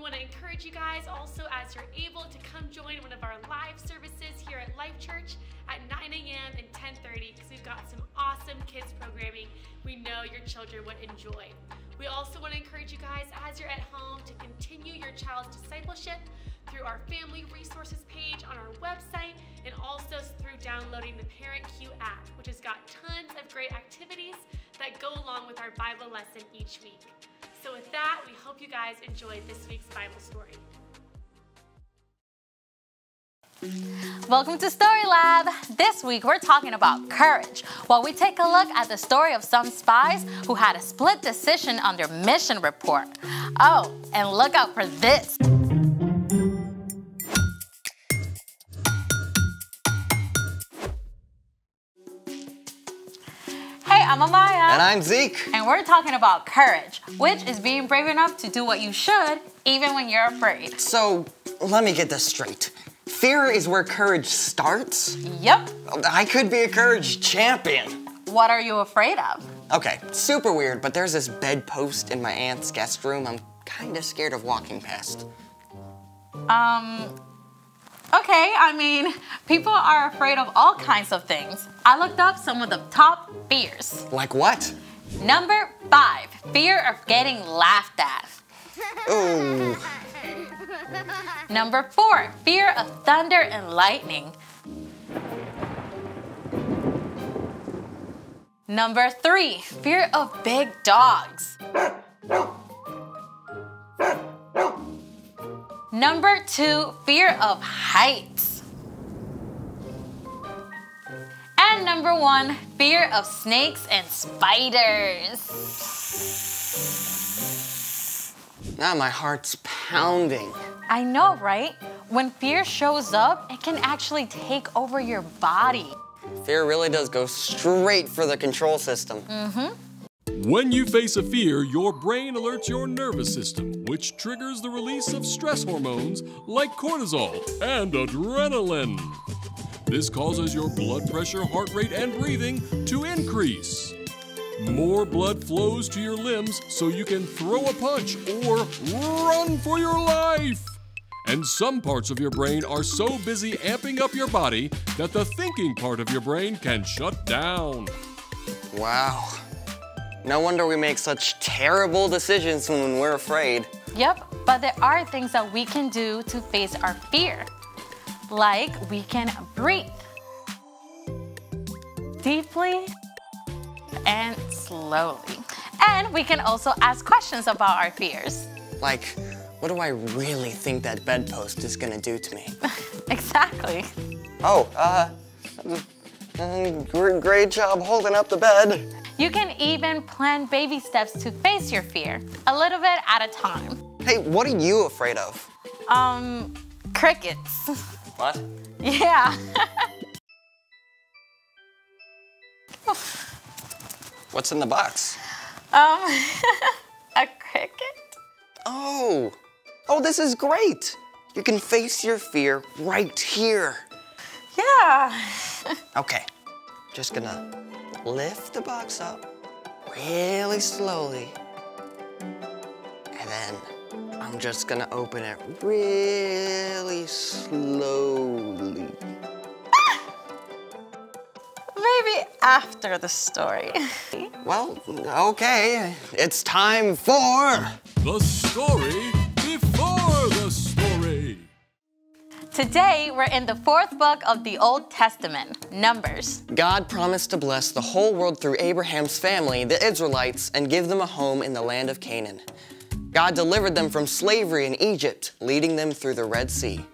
want to encourage you guys also, as you're able, to come join one of our live services here at LifeChurch at 9 a.m. and 10:30, because we've got some awesome kids programming we know your children would enjoy. We also want to encourage you guys, as you're at home, to continue your child's discipleship through our family resources page on our website, and also through downloading the Parent Q app, which has got tons of great activities that go along with our Bible lesson each week. So with that, we hope you guys enjoyed this week's Bible story. Welcome to Story Lab. This week we're talking about courage, while we take a look at the story of some spies who had a split decision on their mission report. Oh, and look out for this. Hey, I'm Amaya. And I'm Zeke. And we're talking about courage, which is being brave enough to do what you should, even when you're afraid. So, let me get this straight. Fear is where courage starts? Yep. I could be a courage champion. What are you afraid of? Okay, super weird, but there's this bedpost in my aunt's guest room I'm kinda scared of walking past. Okay, I mean, people are afraid of all kinds of things. I looked up some of the top fears. Like what? Number 5, fear of getting laughed at. Ooh. Number 4, fear of thunder and lightning. Number 3, fear of big dogs. Number 2, fear of heights. And number 1, fear of snakes and spiders. Now my heart's pounding. I know, right? When fear shows up, it can actually take over your body. Fear really does go straight for the control system. When you face a fear, your brain alerts your nervous system, which triggers the release of stress hormones like cortisol and adrenaline. This causes your blood pressure, heart rate, and breathing to increase. More blood flows to your limbs so you can throw a punch or run for your life. And some parts of your brain are so busy amping up your body that the thinking part of your brain can shut down. Wow. No wonder we make such terrible decisions when we're afraid. Yep, but there are things that we can do to face our fear. Like we can breathe deeply and slowly. And we can also ask questions about our fears. Like, what do I really think that bedpost is gonna do to me? Exactly. Oh, great job holding up the bed. You can even plan baby steps to face your fear, a little bit at a time. Hey, what are you afraid of? Crickets. What? Yeah. What's in the box? A cricket? Oh, this is great. You can face your fear right here. Yeah. Okay, just gonna lift the box up really slowly. And then I'm just gonna open it really slowly. Maybe after the story. Well, okay, it's time for... The story before the story. Today, we're in the 4th book of the Old Testament, Numbers. God promised to bless the whole world through Abraham's family, the Israelites, and give them a home in the land of Canaan. God delivered them from slavery in Egypt, leading them through the Red Sea.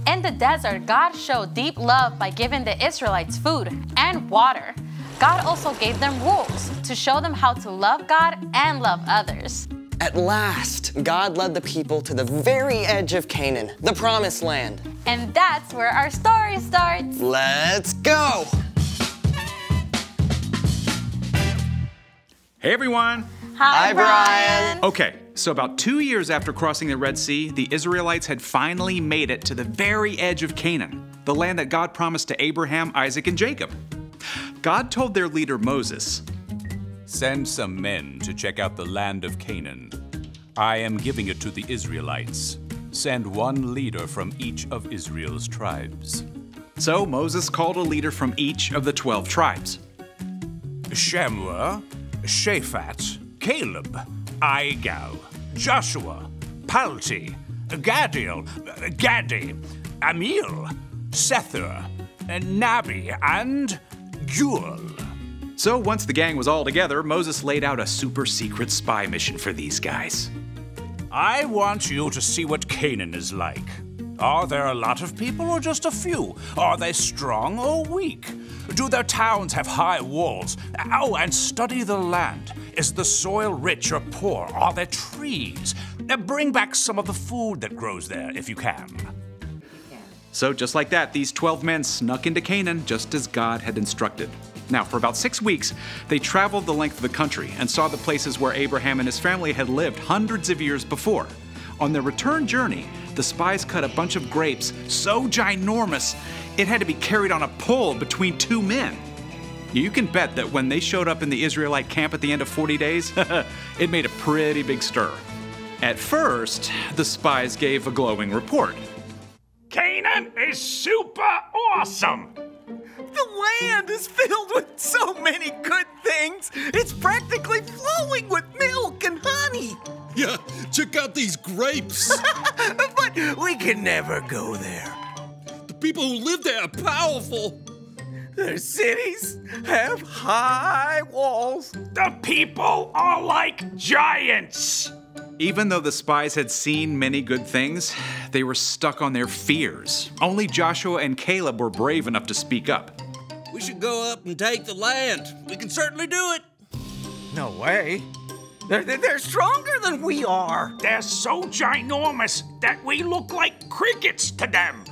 In the desert, God showed deep love by giving the Israelites food and water. God also gave them rules to show them how to love God and love others. At last, God led the people to the very edge of Canaan, the Promised Land. And that's where our story starts. Let's go! Hey everyone! Hi, Brian! Okay, so about 2 years after crossing the Red Sea, the Israelites had finally made it to the very edge of Canaan, the land that God promised to Abraham, Isaac, and Jacob. God told their leader Moses, "Send some men to check out the land of Canaan. I am giving it to the Israelites. Send one leader from each of Israel's tribes. So Moses called a leader from each of the 12 tribes. Shammua, Shaphat, Caleb, Igal, Joshua, Palti, Gadiel, Gadi, Amiel, Sethur, Nabi, and Juel. So once the gang was all together, Moses laid out a super secret spy mission for these guys. I want you to see what Canaan is like. Are there a lot of people or just a few? Are they strong or weak? Do their towns have high walls? Oh, and study the land. Is the soil rich or poor? Are there trees? Bring back some of the food that grows there if you can. So just like that, these 12 men snuck into Canaan just as God had instructed. Now, for about 6 weeks, they traveled the length of the country and saw the places where Abraham and his family had lived hundreds of years before. On their return journey, the spies cut a bunch of grapes so ginormous it had to be carried on a pole between 2 men. You can bet that when they showed up in the Israelite camp at the end of 40 days, it made a pretty big stir. At first, the spies gave a glowing report. Canaan is super awesome! The land is filled with so many good things. It's practically flowing with milk and honey. Yeah, check out these grapes. But we can never go there. The people who live there are powerful. Their cities have high walls. The people are like giants! Even though the spies had seen many good things, they were stuck on their fears. Only Joshua and Caleb were brave enough to speak up. We should go up and take the land. We can certainly do it. No way. They're stronger than we are. They're so ginormous that we look like crickets to them.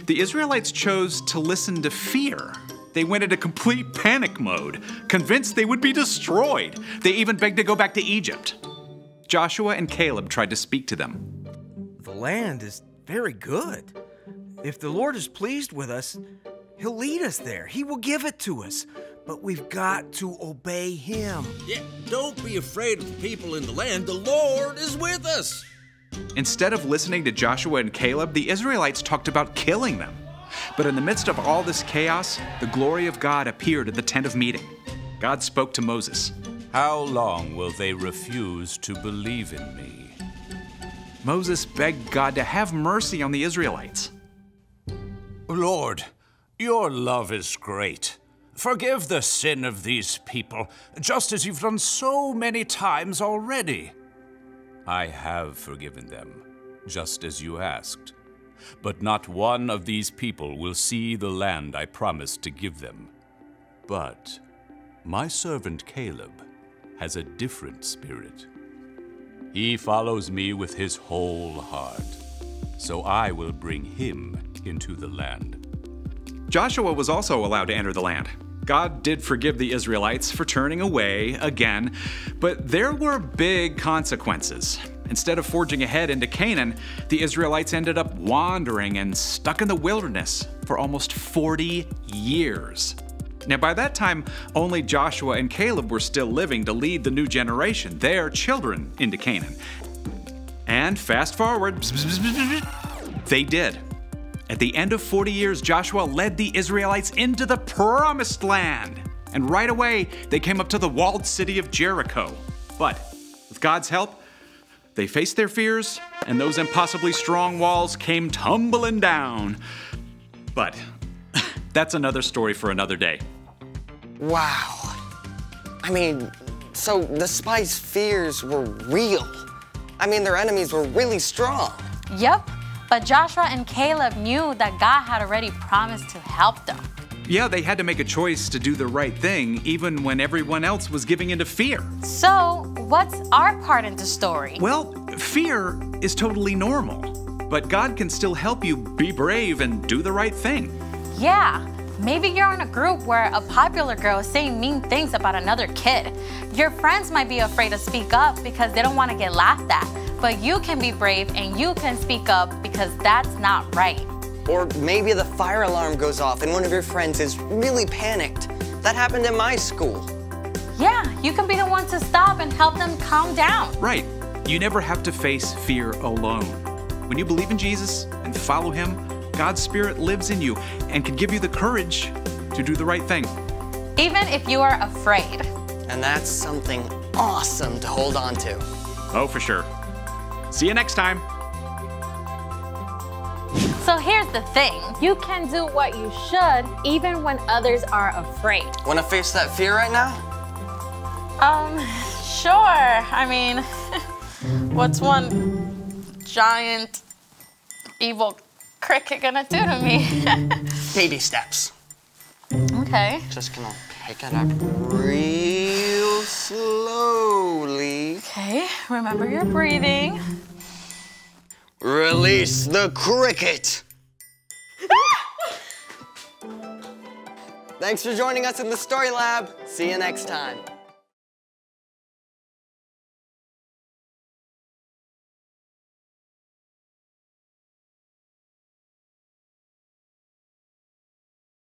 The Israelites chose to listen to fear. They went into complete panic mode, convinced they would be destroyed. They even begged to go back to Egypt. Joshua and Caleb tried to speak to them. The land is very good. If the Lord is pleased with us, He'll lead us there. He will give it to us. But we've got to obey Him. Yeah, don't be afraid of the people in the land. The Lord is with us. Instead of listening to Joshua and Caleb, the Israelites talked about killing them. But in the midst of all this chaos, the glory of God appeared at the tent of meeting. God spoke to Moses. How long will they refuse to believe in me? Moses begged God to have mercy on the Israelites. Lord, your love is great. Forgive the sin of these people, just as you've done so many times already. I have forgiven them, just as you asked. But not one of these people will see the land I promised to give them. But my servant Caleb has a different spirit. He follows me with his whole heart, so I will bring him into the land. Joshua was also allowed to enter the land. God did forgive the Israelites for turning away again, but there were big consequences. Instead of forging ahead into Canaan, the Israelites ended up wandering and stuck in the wilderness for almost 40 years. Now, by that time, only Joshua and Caleb were still living to lead the new generation, their children, into Canaan. And fast forward, they did. At the end of 40 years, Joshua led the Israelites into the promised land. And right away, they came up to the walled city of Jericho. But with God's help, they faced their fears, and those impossibly strong walls came tumbling down. But that's another story for another day. Wow. I mean, so the spies' fears were real. I mean, their enemies were really strong. Yep, but Joshua and Caleb knew that God had already promised to help them. Yeah, they had to make a choice to do the right thing, even when everyone else was giving into fear. So, what's our part in the story? Well, fear is totally normal, but God can still help you be brave and do the right thing. Yeah, maybe you're in a group where a popular girl is saying mean things about another kid. Your friends might be afraid to speak up because they don't want to get laughed at, but you can be brave and you can speak up because that's not right. Or maybe the fire alarm goes off and one of your friends is really panicked. That happened in my school. Yeah, you can be the one to stop and help them calm down. Right. You never have to face fear alone. When you believe in Jesus and follow him, God's Spirit lives in you and can give you the courage to do the right thing. Even if you are afraid. And that's something awesome to hold on to. Oh, for sure. See you next time. So here's the thing. You can do what you should even when others are afraid. Want to face that fear right now? Sure. I mean, what's one giant evil cricket gonna do to me? Baby steps. Okay. Just gonna pick it up real slowly. Okay, remember your breathing. Release the cricket. Thanks for joining us in the Story Lab. See you next time.